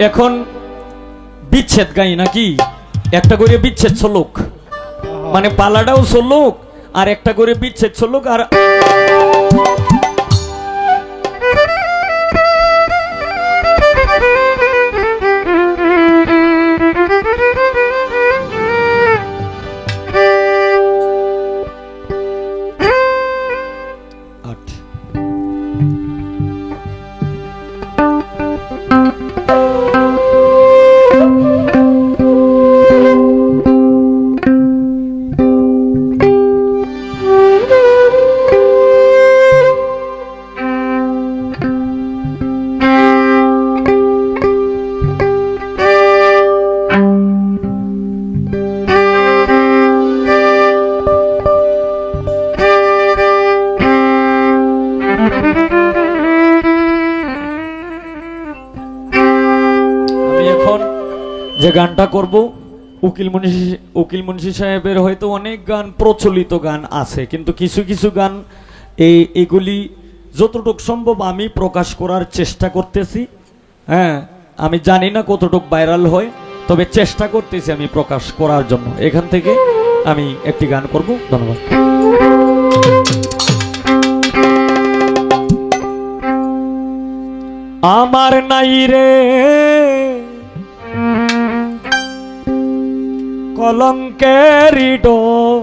এখন বিচ্ছেদ গাই নাকি একটা করে বিচ্ছেদ চলুক, মানে পালাটাও চলুক আর একটা করে বিচ্ছেদ চলুক। আর যে গানটা করব উকিল মুন্সি সাহেবের হয়তো অনেক গান প্রচলিত গান আছে, কিন্তু কিছু কিছু গান এগুলি যতটুকু সম্ভব আমি প্রকাশ করার চেষ্টা করতেছি। হ্যাঁ, আমি জানি না কতটুকু ভাইরাল হয়, তবে চেষ্টা করতেছি আমি প্রকাশ করার জন্য। এখান থেকে আমি একটি গান করব। ধন্যবাদ। আমার নাই রে কলঙ্কেরি ডোর,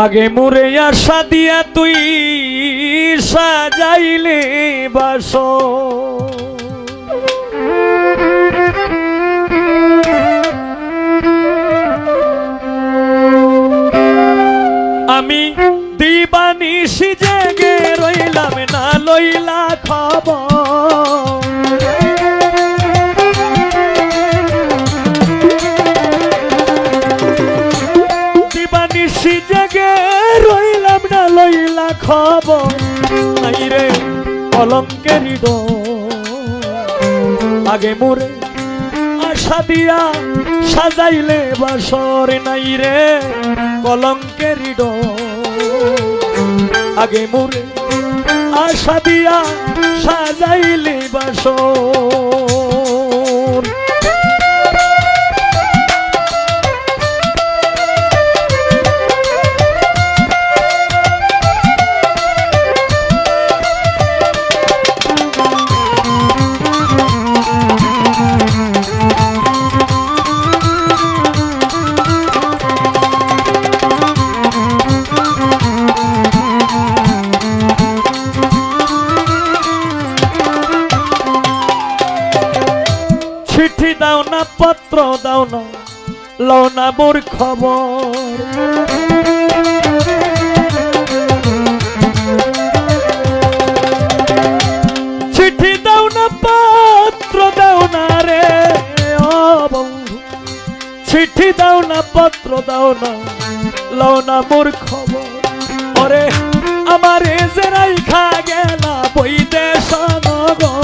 আগে মোরে আশা দিয়া তুই সাজাইলে বাসর, আমি দিবানিশি জেগে রইলাম না লইলা খবর, দিবানিশি জেগে রইলাম না লইলা খবর, নাই রে কলঙ্কেরি ডোর, আগে মোরে আশা দিয়া সাজাইলে বাসর, নাই রে কলঙ্কেরি ডোর, আগে মোরে আশা দিয়া সাজাইলে বাসর। চিঠি দাও না, পত্র দাও না, লও না মোর খবর, চিঠি দাও না, পত্র দাও না রে ও বন্ধু, চিঠি দাও না, পত্র দাও না, লও না মোর খবর, ওরে আমার যে রাইখা গেলা বৈদেশ নগর,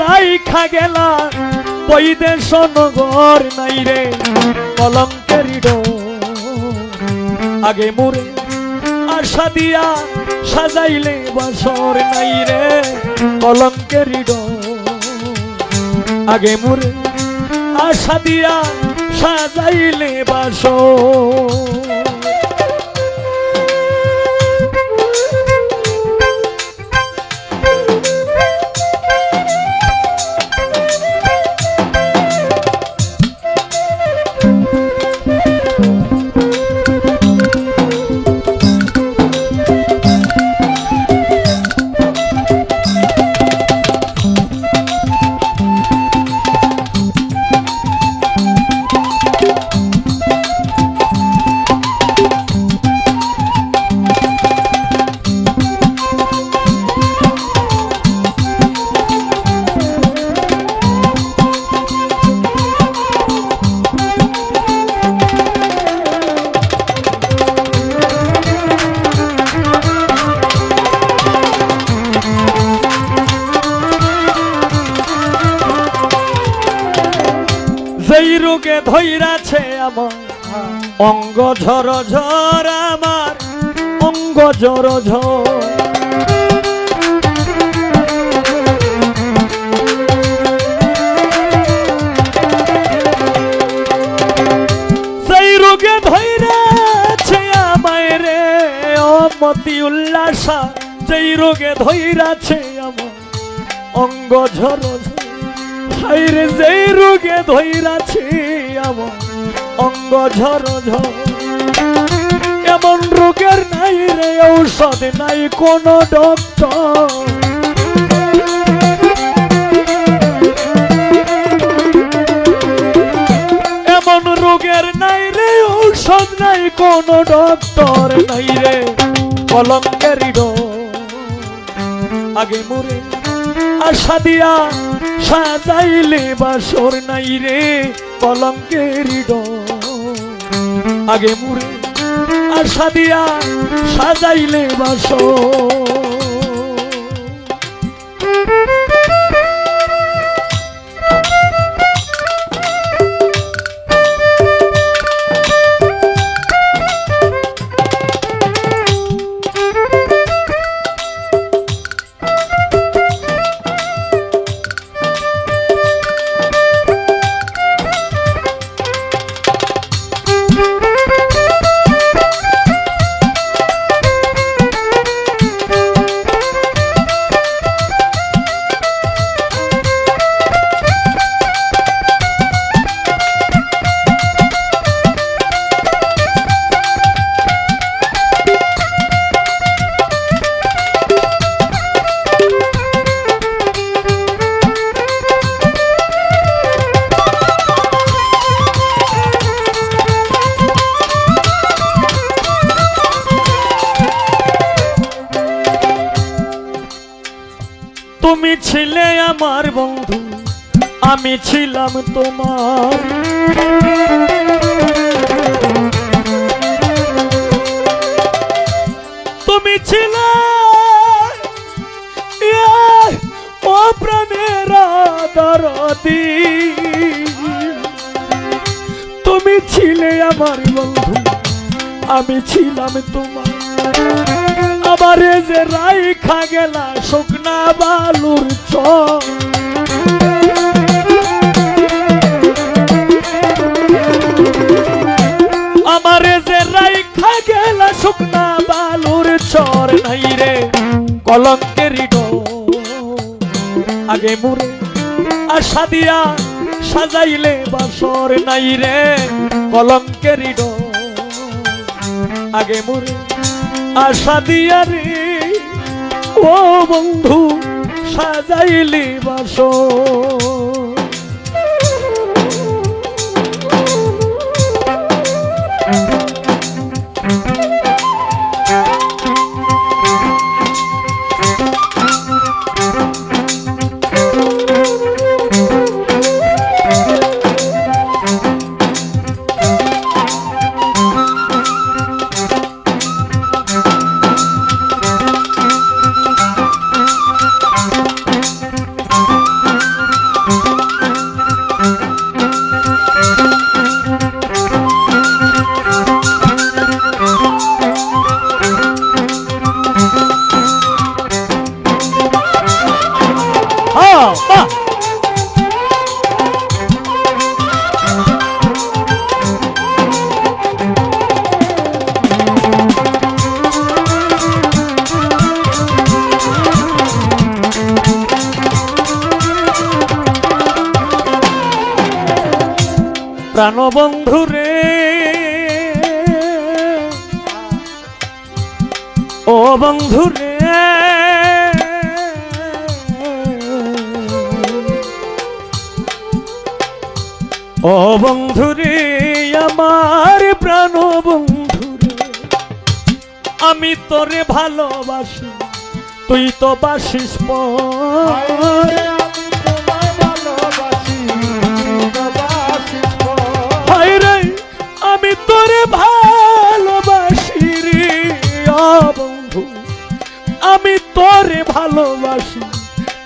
রাইখা গেলা বৈদেশ নগর, নাই রে কলঙ্কেরি ডোর, আগে মোরে আশা দিয়া সাজাইলে বাসর, নাই রে কলঙ্কেরি ডোর, আগে মোরে আশা দিয়া সাজাইলে বাসর। যেই রোগে ধৈরাছে আমার অঙ্গ ঝর ঝর, আমার অঙ্গ ঝর ঝর। সেই রোগে ধৈরাছে আমায় রে অমতি উল্লাসা, যেই রোগে ধৈরাছে আমার অঙ্গ ঝর ঝর। হায়রে যেই রোগে ধৈরাছে আমার অঙ্গ ঝর ঝর। এমন রোগের নাই রে ঔষধ, নাই কোনো ডক্টর। এমন রোগের নাই রে ঔষধ, নাই কোনো ডক্টর। নাই রে কলঙ্কের আগে মরে আশা দিয়া সাজাইলে বাসর। নাই রে কলঙ্কের আগে মরে আশা দিয়া সাজাইলে বাসর। তুমি ছিলে আমার বন্ধু, আমি ছিলাম তোমার। তুমি ছিলে ও প্রাণের দরদি, তুমি ছিলে আমার বন্ধু, আমি ছিলাম তোমার। আমারে যে রাইখা গেলা শুকনা বালুর চর। আমারে যে রাইখা গেলা শুকনা বালুর চর। নাই রে কলঙ্কের আগে মুরে আশা দিয়া সাজাইলে বাসর। নাই রে কলঙ্কের আগে মুরে আশা দিয়া রে ও বন্ধু সাজাইলি বাসর। প্রাণবন্ধু রে ও বন্ধু রে, ও বন্ধু রে আমার প্রাণবন্ধু রে, আমি তোরে ভালোবাসি তুই তো বাসিস পর। আমি তোরে ভালোবাসি রে বন্ধু, আমি তোরে ভালোবাসি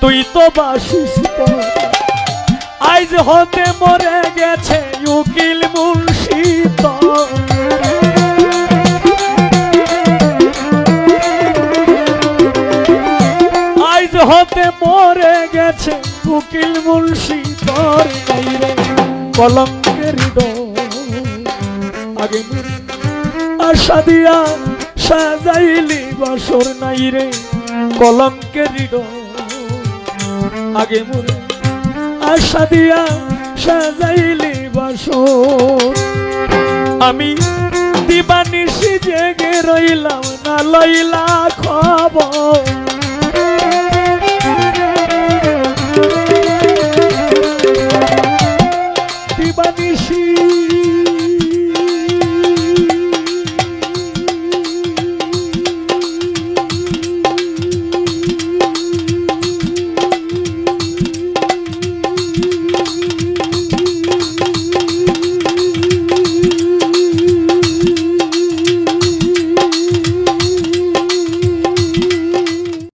তুই তো বাসিস। আজ হতে মরে গেছে উকিল মুন্সি তোর আজ হতে মরে গেছে উকিল মুন্সি তোর নাই রে কলঙ্কের আগে আশা দিয়া সাজাইলি বাসর নাই রে কলঙ্কের আগে মরে আশা দিয়া সাজাইলি বাসর আমি দিবানিশি জেগে রইলাম না লইলা খবর